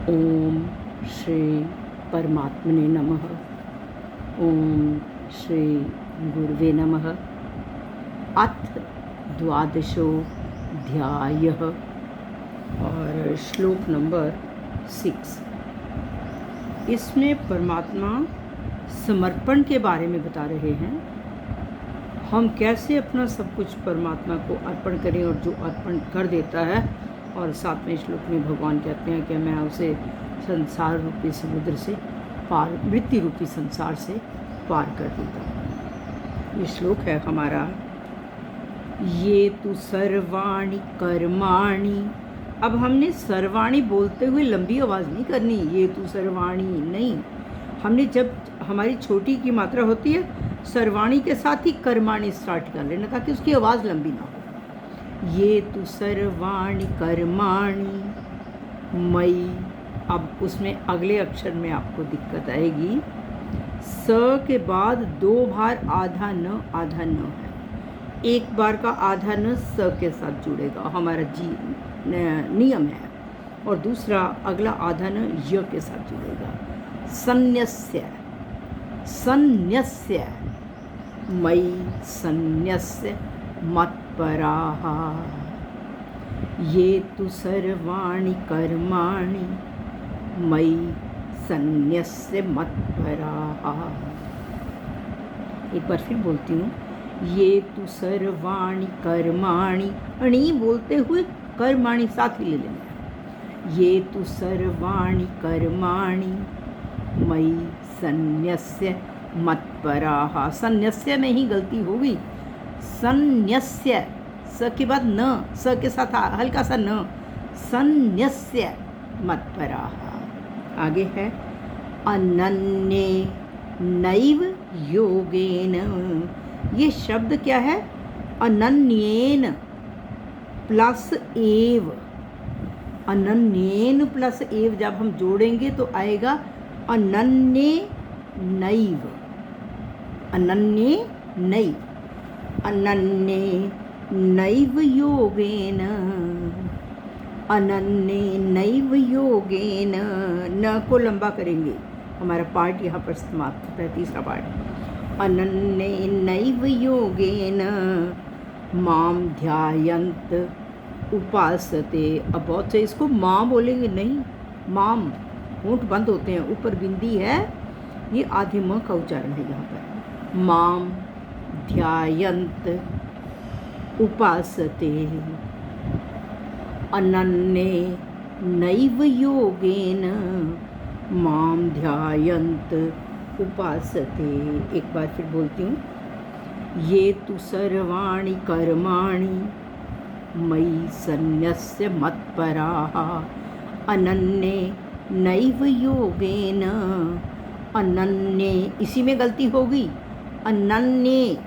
ओम श्री परमात्मने नमः। ओम श्री गुरुवे नमः। अथ द्वादशोऽध्यायः और श्लोक नंबर 6। इसमें परमात्मा समर्पण के बारे में बता रहे हैं। हम कैसे अपना सब कुछ परमात्मा को अर्पण करें और जो अर्पण कर देता है, और 7वें श्लोक में भगवान कहते हैं कि मैं उसे संसार रूपी समुद्र से पार, मृत्यु रूपी संसार से पार कर देता हूँ। ये श्लोक है हमारा। ये तु सर्वाणि कर्माणि। अब हमने सर्वाणि बोलते हुए लंबी आवाज़ नहीं करनी, ये तु सर्वाणि नहीं। हमने जब हमारी छोटी की मात्रा होती है, सर्वाणि के साथ ही कर्माणि स्टार्ट कर लेना ताकि उसकी आवाज़ लंबी ना हो। ये तु सर्वाणि कर्माणि मयि। अब उसमें अगले अक्षर में आपको दिक्कत आएगी। स के बाद 2 बार आधा न है। एक बार का आधा न स के साथ जुड़ेगा, हमारा नियम है। और दूसरा अगला आधा न य के साथ जुड़ेगा। सन्न्यस्य सन्न्यस्य मयि सन्न्यस्य मत्पराः। ये तु सर्वाणि कर्माणि मयि सन्न्यस्य मत्पराः। एक बार फिर बोलती हूँ। ये तु सर्वाणि कर्माणि, अणी बोलते हुए कर्माणि साथ ही ले लेना है। ये तु सर्वाणि कर्माणि मयि सन्न्यस्य मत्पराः। सन्न्यस्य में ही गलती होगी। सन्न्यस्य, स के बाद न, स के साथ हल्का सा न, सन्न्यस्य मत्पराः। आगे है अनन्ये नैव योगेन। ये शब्द क्या है? अनन्येन प्लस एव। अनन्येन प्लस एव जब हम जोड़ेंगे तो आएगा अनन्ये नैव। अनन्ये नैव, अनन्ये नैव योगेन। अनन्ये नैव योगेन। न को लंबा करेंगे, हमारा पार्ट यहाँ पर समाप्त होता है, तीसरा पार्ट। अनन्ये नैव योगेन माम ध्यायन्त उपासते। अब बहुत से इसको माँ बोलेंगे, नहीं, माम, होंठ बंद होते हैं, ऊपर बिंदी है, ये आधे म का उच्चारण है यहाँ पर। माम ध्यायन्त उपासते अनन्ये नैव योगेन माम ध्यायन्त उपासते। एक बार फिर बोलती हूँ। ये तु सर्वाणि कर्माणि मयि सन्न्यस्य मत्पराः। अनन्ये नैव योगेन। अनन्ये, इसी में गलती होगी। अनन्ये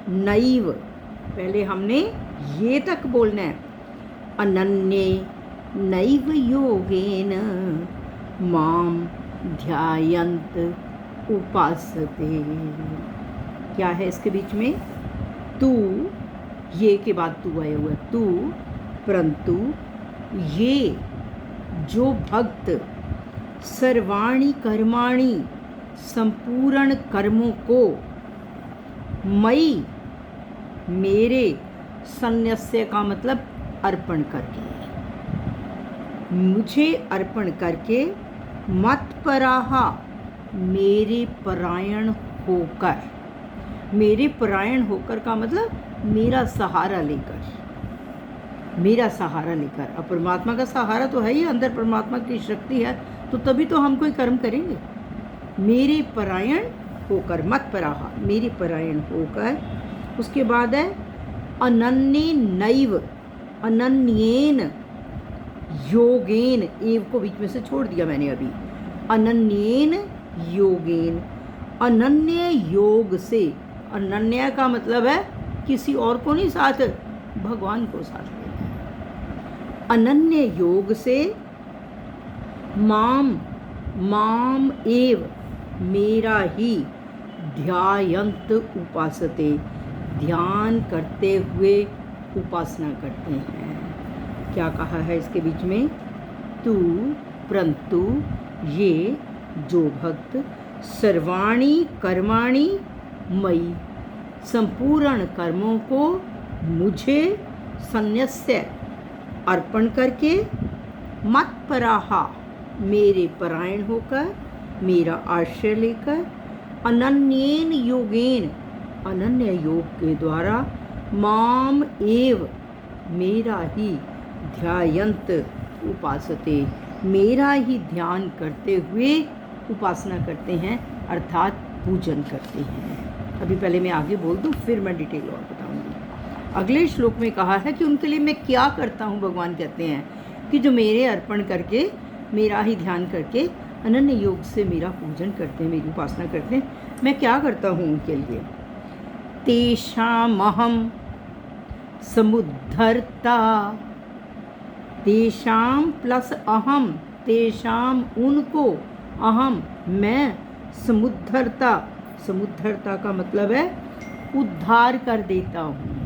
नैव, पहले हमने ये तक बोलना है। अनन्ये नैव योगेन माम ध्यायन्त उपासते। क्या है इसके बीच में? तू, ये के बाद तू आया हुआ, तू, परंतु ये जो भक्त सर्वाणि कर्माणि, संपूर्ण कर्मों को, मयि, मेरे, सन्न्यस्य का मतलब अर्पण करके, मुझे अर्पण करके, मत्पराः, मेरे परायण होकर। मेरे परायण होकर का मतलब मेरा सहारा लेकर, मेरा सहारा लेकर। अब परमात्मा का सहारा तो है ही, अंदर परमात्मा की शक्ति है, तो तभी तो हम कोई कर्म करेंगे। मेरे परायण होकर, मत्पराः, मेरे परायण होकर। उसके बाद है अनन्ये नैव, अनन्येन योगेन, एव को बीच में से छोड़ दिया मैंने अभी। अनन्येन योगेन, अनन्य योग से। अनन्य का मतलब है किसी और को नहीं, साथ भगवान को साथ लेना है। अनन्य योग से माम, माम एव, मेरा ही, ध्यायन्त उपासते, ध्यान करते हुए उपासना करते हैं। क्या कहा है इसके बीच में? तू परंतु ये जो भक्त सर्वाणी कर्माणि मयि संपूर्ण कर्मों को मुझे संन्यस्य अर्पण करके मत्पराहा मेरे परायण होकर मेरा आश्रय लेकर अनन्येन योगेन अनन्य योग के द्वारा माम एव मेरा ही ध्यायंत उपासते मेरा ही ध्यान करते हुए उपासना करते हैं अर्थात पूजन करते हैं। अभी पहले मैं आगे बोल दूं फिर मैं डिटेल और बताऊंगी। अगले श्लोक में कहा है कि उनके लिए मैं क्या करता हूँ। भगवान कहते हैं कि जो मेरे अर्पण करके मेरा ही ध्यान करके अनन्य योग से मेरा पूजन करते हैं, मेरी उपासना करते हैं, मैं क्या करता हूँ उनके लिए। तेषामहं समुद्धर्ता, तेषाम प्लस अहम, तेषाम उनको, अहम मैं, समुद्धर्ता, समुद्धर्ता का मतलब है उद्धार कर देता हूँ,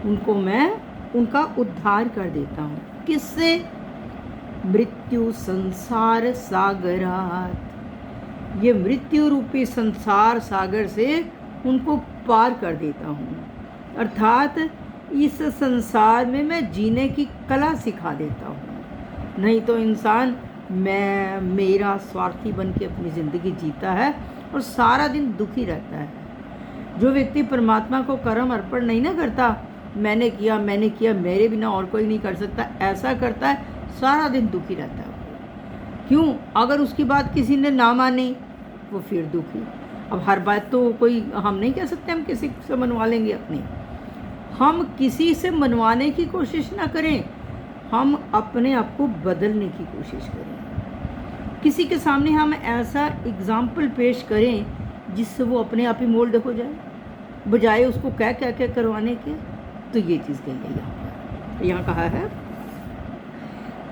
उनको मैं उनका उद्धार कर देता हूँ। किससे? मृत्यु संसार सागरात, ये मृत्यु रूपी संसार सागर से उनको पार कर देता हूँ, अर्थात इस संसार में मैं जीने की कला सिखा देता हूँ। नहीं तो इंसान मैं मेरा स्वार्थी बन के अपनी ज़िंदगी जीता है और सारा दिन दुखी रहता है। जो व्यक्ति परमात्मा को कर्म अर्पण नहीं ना करता, मैंने किया मेरे बिना और कोई नहीं कर सकता, ऐसा करता है, सारा दिन दुखी रहता है। क्यों? अगर उसकी बात किसी ने ना मानी वो फिर दुखी। अब हर बात तो कोई हम नहीं कह सकते हम किसी से मनवा लेंगे अपनी, हम किसी से मनवाने की कोशिश ना करें, हम अपने आप को बदलने की कोशिश करें। किसी के सामने हम ऐसा एग्जाम्पल पेश करें जिससे वो अपने आप ही मोल्ड हो जाए, बजाय उसको कह करवाने के। तो ये चीज़ कही गई यहाँ कहा है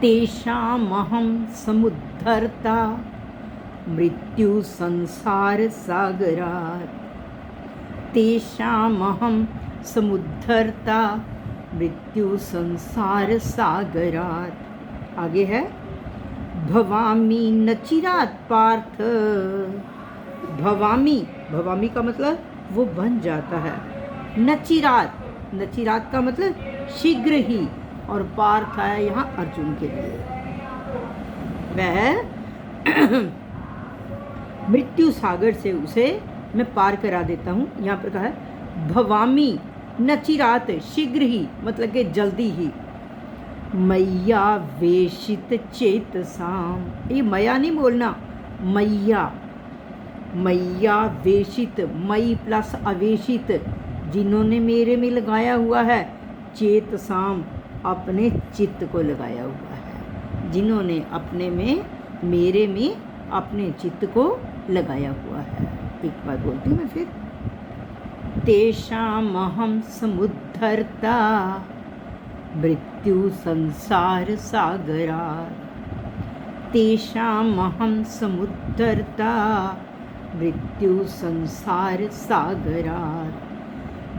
तेषामहं समुद्धर्ता मृत्यु संसार सागरात्, तेषामहं समुद्धर्ता मृत्यु संसार सागरात्। आगे है भवामि न चिरात् पार्थ, भवामि, भवामि का मतलब वो बन जाता है, नचिरात, नचिरात का मतलब शीघ्र ही, और पार्थ आया यहाँ अर्जुन के लिए। वह मृत्यु सागर से उसे मैं पार करा देता हूँ। यहाँ पर कहा है भवामी नचिरात, शीघ्र ही मतलब कि जल्दी ही। मैया वेशित चेतसाम, ये मैया नहीं बोलना, मैया, मैया वेशित, मई प्लस अवेशित, जिन्होंने मेरे में लगाया हुआ है, चेतसाम अपने चित्त को लगाया हुआ है, जिन्होंने अपने में मेरे में अपने चित्त को लगाया हुआ है। एक बार बोलती हूँ मैं फिर, तेषामहं समुद्धर्ता मृत्यु संसार सागरात्, तेषामहं समुद्धर्ता मृत्यु संसार सागरात्।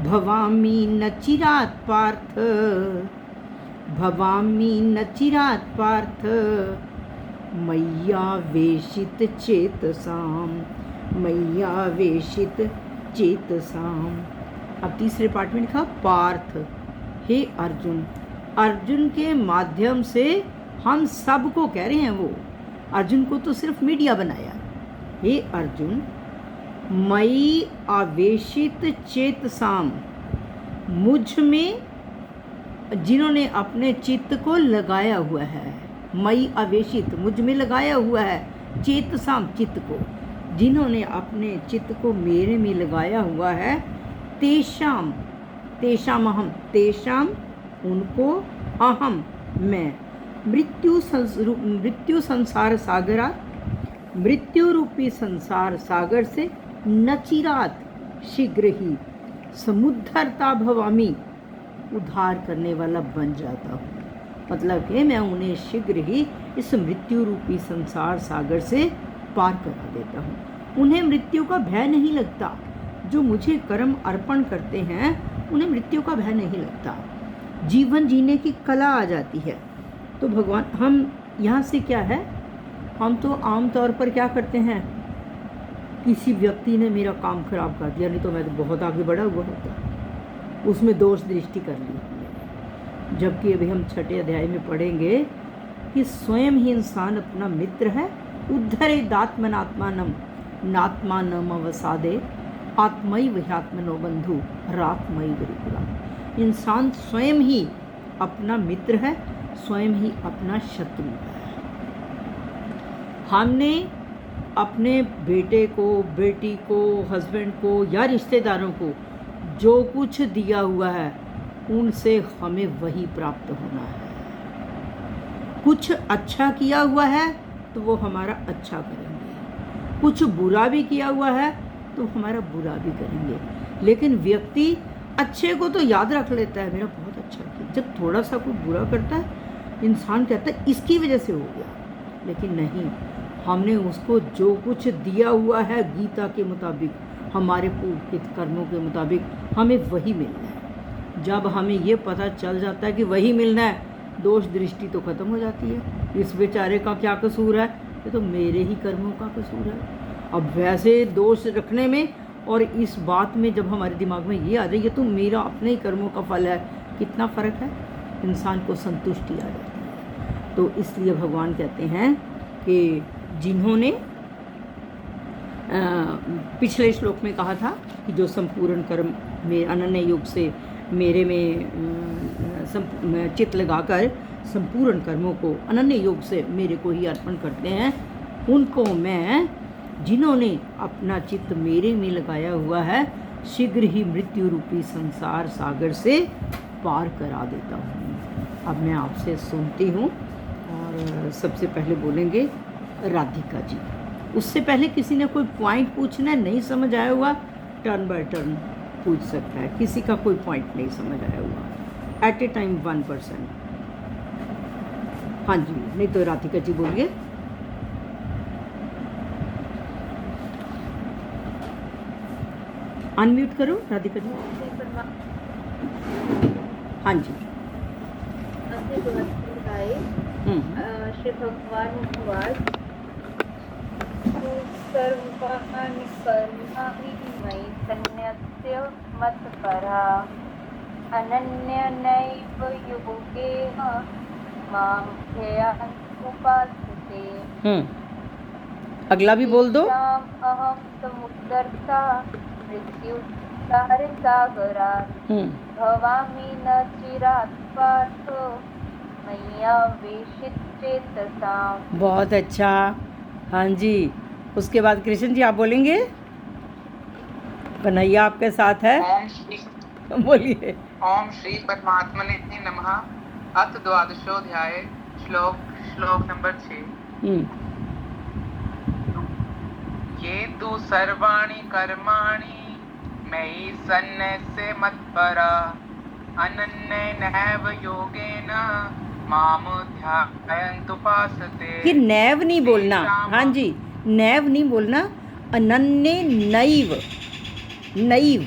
भवामि न चिरात् पार्थ, भवामि न चिरात् पार्थ मैया वेशित चेतसाम, मैया वेशित चेतसाम। अब तीसरे पार्ट में लिखा पार्थ, हे अर्जुन, अर्जुन के माध्यम से हम सबको कह रहे हैं, वो अर्जुन को तो सिर्फ मीडिया बनाया। हे अर्जुन, मई आवेशित चेतसाम, मुझ में जिन्होंने अपने चित्त को लगाया हुआ है, मई आवेशित मुझ में लगाया हुआ है, चेतसाम चित्त को, जिन्होंने अपने चित्त को मेरे में लगाया हुआ है, तेषाम, तेषाम अहम, तेषाम उनको, अहम मैं, मृत्यु संसार सागरात, मृत्यु रूपी संसार सागर से, नचिरात शीघ्र ही, समुद्धरता भवामी उद्धार करने वाला बन जाता हूँ। मतलब कि मैं उन्हें शीघ्र ही इस मृत्यु रूपी संसार सागर से पार करा देता हूँ। उन्हें मृत्यु का भय नहीं लगता, जो मुझे कर्म अर्पण करते हैं उन्हें मृत्यु का भय नहीं लगता, जीवन जीने की कला आ जाती है। तो भगवान, हम यहाँ से क्या है, हम तो आम तौर पर क्या करते हैं, किसी व्यक्ति ने मेरा काम खराब कर दिया, नहीं तो मैं तो बहुत आगे बढ़ा हुआ होता, उसमें दोष दृष्टि कर ली हमने। जबकि अभी हम 6ठे अध्याय में पढ़ेंगे कि स्वयं ही इंसान अपना मित्र है। उद्धरेदात्मनात्मानं नात्मानम अवसादे आत्मैव ह्यात्मनो बंधु रात्मैव रिपुरा। इंसान स्वयं ही अपना मित्र है, स्वयं ही अपना शत्रु है। हमने अपने बेटे को, बेटी को, हस्बैंड को या रिश्तेदारों को जो कुछ दिया हुआ है उनसे हमें वही प्राप्त होना है। कुछ अच्छा किया हुआ है तो वो हमारा अच्छा करेंगे, कुछ बुरा भी किया हुआ है तो हमारा बुरा भी करेंगे। लेकिन व्यक्ति अच्छे को तो याद रख लेता है, मेरा बहुत अच्छा किया। जब थोड़ा सा कोई बुरा करता है इंसान कहता है इसकी वजह से हो गया, लेकिन नहीं, हमने उसको जो कुछ दिया हुआ है गीता के मुताबिक, हमारे पूर्वकृत कर्मों के मुताबिक हमें वही मिलना है। जब हमें ये पता चल जाता है कि वही मिलना है, दोष दृष्टि तो खत्म हो जाती है। इस बेचारे का क्या कसूर है, ये तो मेरे ही कर्मों का कसूर है। अब वैसे दोष रखने में और इस बात में जब हमारे दिमाग में ये आ जाए ये तो मेरा अपने ही कर्मों का फल है, कितना फ़र्क है, इंसान को संतुष्टि आ जाती है। तो इसलिए भगवान कहते हैं कि जिन्होंने पिछले श्लोक में कहा था कि जो संपूर्ण कर्म में अनन्य योग से मेरे में चित्त लगाकर संपूर्ण कर्मों को अनन्य योग से मेरे को ही अर्पण करते हैं, उनको मैं, जिन्होंने अपना चित्त मेरे में लगाया हुआ है, शीघ्र ही मृत्यु रूपी संसार सागर से पार करा देता हूँ। अब मैं आपसे सुनती हूँ और सबसे पहले बोलेंगे राधिका जी। उससे पहले किसी ने कोई पॉइंट पूछना है, नहीं समझ आया हुआ, टर्न बाय टर्न पूछ सकता है। किसी का कोई पॉइंट नहीं समझ आया हुआ, एट ए टाइम 1 पर्सन। हाँ जी, नहीं तो राधिका जी बोलिए। अनम्यूट करो राधिका जी। हाँ जी। श्री भगवान उपवास सर्वाणि कर्माणि मयि सन्न्यस्य मत्परा अनन्यनैव योगेन मां ध्येयान् उपासते। अगला भी बोल दो। अहं समुद्धर्ता मृत्युसागरात् भवामि न चिरात् पार्थ मय्यावेशितचेतसाम्। बहुत अच्छा। हाँ जी, उसके बाद कृष्ण जी आप बोलेंगे। कन्हैया आपके साथ है। बोलिए। ओम श्री परमात्मने नमः। अथ द्वादशोऽध्याय श्लोक नंबर 6। ये तु सर्वाणि कर्माणि मयि सन्न्यस्य मत्परा अनन्येनैव योगेन मां ध्यायन्त उपासते। ये नैव नहीं बोलना, हाँ जी, नैव नहीं बोलना, अनन्य नैव, नैव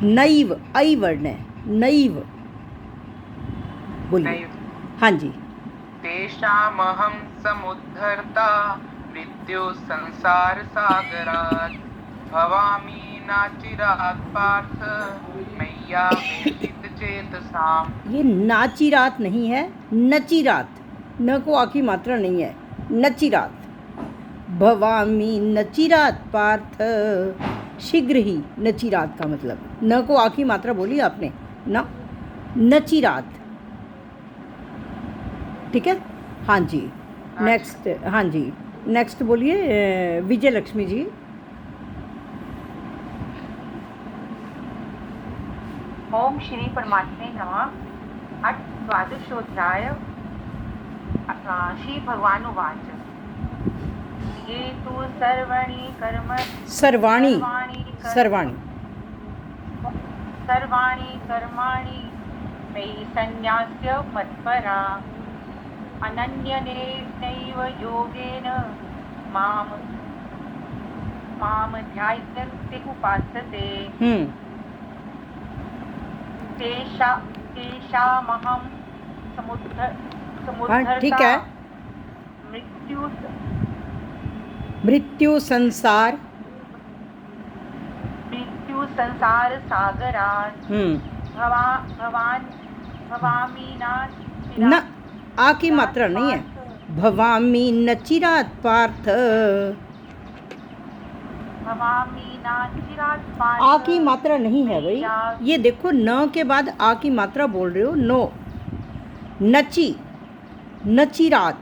नैव, आई वर्ण है, नैव बोलिए। हाँ जी। तेषामहं समुद्धर्ता मृत्यु संसार सागरात् भवामि नाचिरात् पार्थ मय्यावेशितचेतसाम्। ये नाचिरात नहीं है, नचिरात, न को आखिरी मात्रा नहीं है, नचिरात। भवामी नचिरात पार्थ, शीघ्र ही, नचिरात का मतलब, न को आखिरी मात्रा बोली आपने ना, नचिरात, ठीक है। हाँ जी, नेक्स्ट। हाँ जी, नेक्स्ट बोलिए विजय लक्ष्मी जी। ओम श्री परमात्मे नमः। अथ द्वादशोऽध्याय। श्री भगवान उवाच ये तु सर्वाणि कर्म सर्वाणि कर्माणि मयि सन्न्यस्य मत्परा अनन्येनैव योगेन मां ध्यायन्ते उपासते। तेषामहं हाँ ठीक है। मृत्यु मृत्यु संसार मृत्यु संसार सागरात् भवामी न आ की मात्रा नहीं है, भवामी न चिरात पार्थ। भवामी न चिरात् पार्थ। आ की मात्रा नहीं है भाई, ये देखो न के बाद आ की मात्रा बोल रहे हो। नो, नची, नचिरात।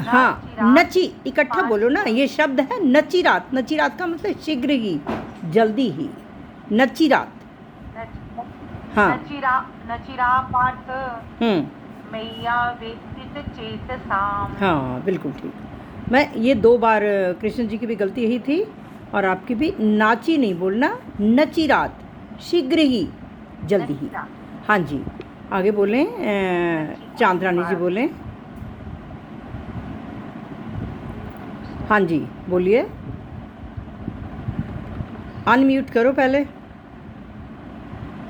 हाँ, नची इकट्ठा बोलो ना, ये शब्द है नचिरात। नचिरात का मतलब शीघ्र ही, जल्दी ही, नचिरात। हाँ नचिरा पार्थ मैया वेदित चेतसाम। हाँ बिल्कुल ठीक। मैं ये 2 बार, कृष्ण जी की भी गलती यही थी और आपकी भी। नाची नहीं बोलना, नचिरात, शीघ्र ही, जल्दी ही। हाँ जी, आगे बोलें। चांद्रानी जी बोलें। हाँ जी बोलिए, अनम्यूट करो पहले।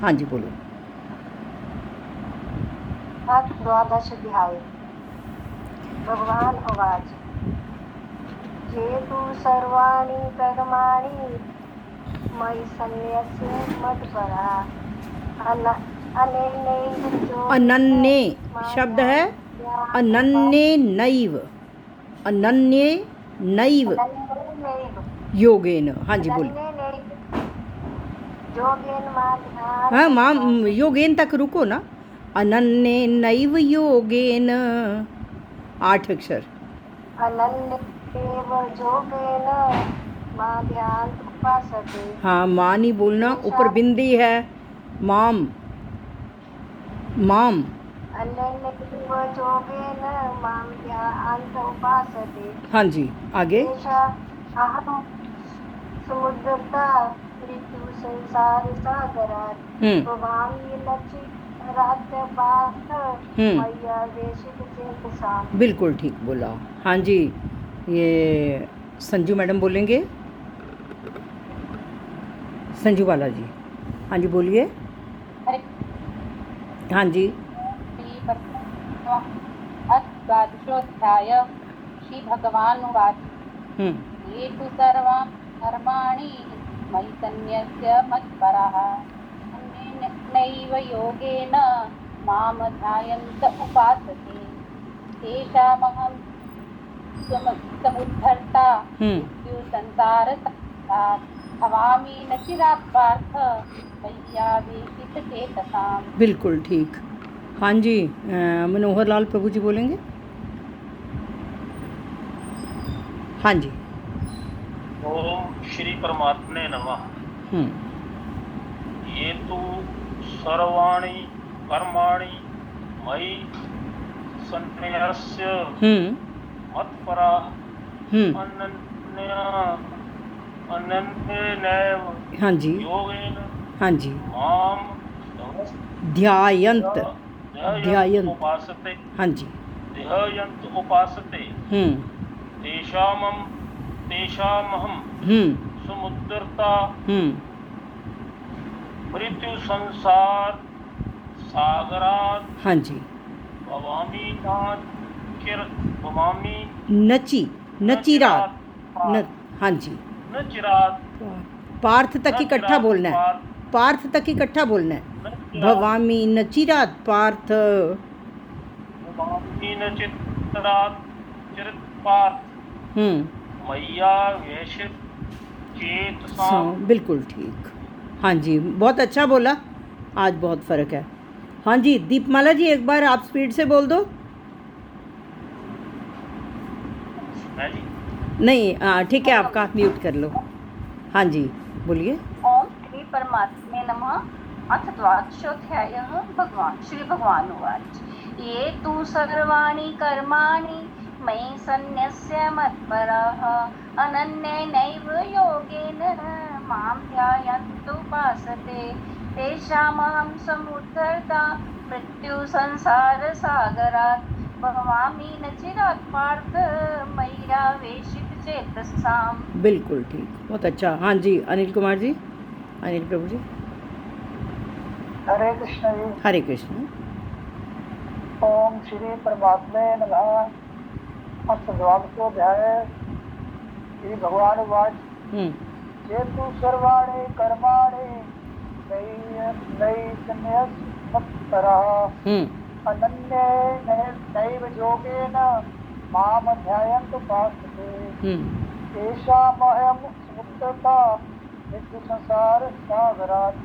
हाँ जी बोलो। द्वादशाध्याय। भगवान उवाच ये तु सर्वाणि कर्माणि मयि सन्न्यस्य मत्परा अनन्ये शब्द है, अनन्ये नैव, अनन्ये नैव योगेन। हाँ जी बोलिए। हाँ माम, योगेन तक रुको ना। अनन्ये नैव योगेन, 8 अक्षर। हाँ, माँ नहीं बोलना, ऊपर बिंदी है। माम, माम। हाँ जी आगे। समुद्रता मृत्यु संसार सागरात् भवामी नचिरात् पार्थ मैया वेशित चेतसाम। बिल्कुल ठीक बोला। हाँ जी, ये संजू मैडम बोलेंगे। संजू बाला जी, हाँ जी बोलिए। हाँ जी। द्वादशोऽध्याय। श्री भगवान उवाच ये तु सर्वाणि कर्माणि मयि सन्न्यस्य मत्पराः नैव योगेन मां ध्यायन्त उपासते तेषामहं समुद्धर्ता मृत्यु संसारसागरात् भवामि न चिरात् पार्थ मय्यावेशित चेतसाम्। बिल्कुल ठीक। हाँ जी, मनोहर लाल प्रभु जी बोलेंगे। हाँ जी। ओम श्री परमात्मने नमः। ये तु सर्वाणि कर्माणि मयि सन्न्यस्य मत्परा अनन्येनैव हाँ जी योगेन हाँ जी माम ध्यायन्त उपासते। हाँ जी ध्यायन्त उपासते तेषामहं समुद्धर्ता मृत्यु संसार सागरात् हाँ जी भवामी नचिरात। हाँ जी, नचिरात पार्थ तक इकट्ठा बोलना है, पार्थ तक इकट्ठा बोलना है। भवामी नचिरात पार्थ, भवामी नचिरात चिरत पार्थ मैया वेशित चेतसाम। बिल्कुल ठीक। हाँ जी, बहुत अच्छा बोला, आज बहुत फ़र्क है। हाँ जी, दीपमाला जी एक बार आप स्पीड से बोल दो। नहीं ठीक है, आपका म्यूट कर लो। हाँ जी बोलिए। ओम श्री परमात्मे नमः। अथ द्वादशोऽध्यायः। भगवान श्री भगवान उवाच ये तु सर्वाणि कर्माणि मयि सन्न्यस्य मत्पराः अनन्येनैव योगेन मां ध्यायन्तु उपासते तेषामहं समुद्धर्ता मृत्यु संसार सागरात् भवामी न चिरात् पार्थ मय्यावेशित चेतसाम। बिल्कुल ठीक, बहुत अच्छा। हाँ जी अनिल कुमार जी, अनिल प्रभु जी। हरे कृष्ण जी। हरे कृष्ण। ओम श्री परमात्मे नमः। अथ द्वादशोऽध्याय। श्री भगवान उवाच चेतु सर्वाणि कर्माणि नयि सन्न्यस्मत्परः अनन्येनैव योगेन मां ध्यायन्त उपासते तेषामहं मुक्तता मृत्युसंसारसागरात्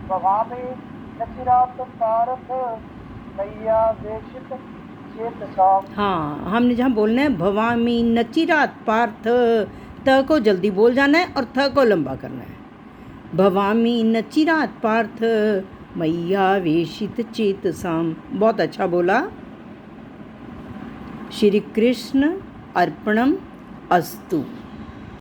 भवामि न चिरात् पार्थ मय्यावेशित चेतसाम्। हाँ, हमने जहाँ बोलना है भवामी नचिरात पार्थ, त को जल्दी बोल जाना है और थ को लंबा करना है। भवामी नचिरात पार्थ मय्यावेशित चेतसाम। बहुत अच्छा बोला। श्री कृष्ण अर्पणम अस्तु।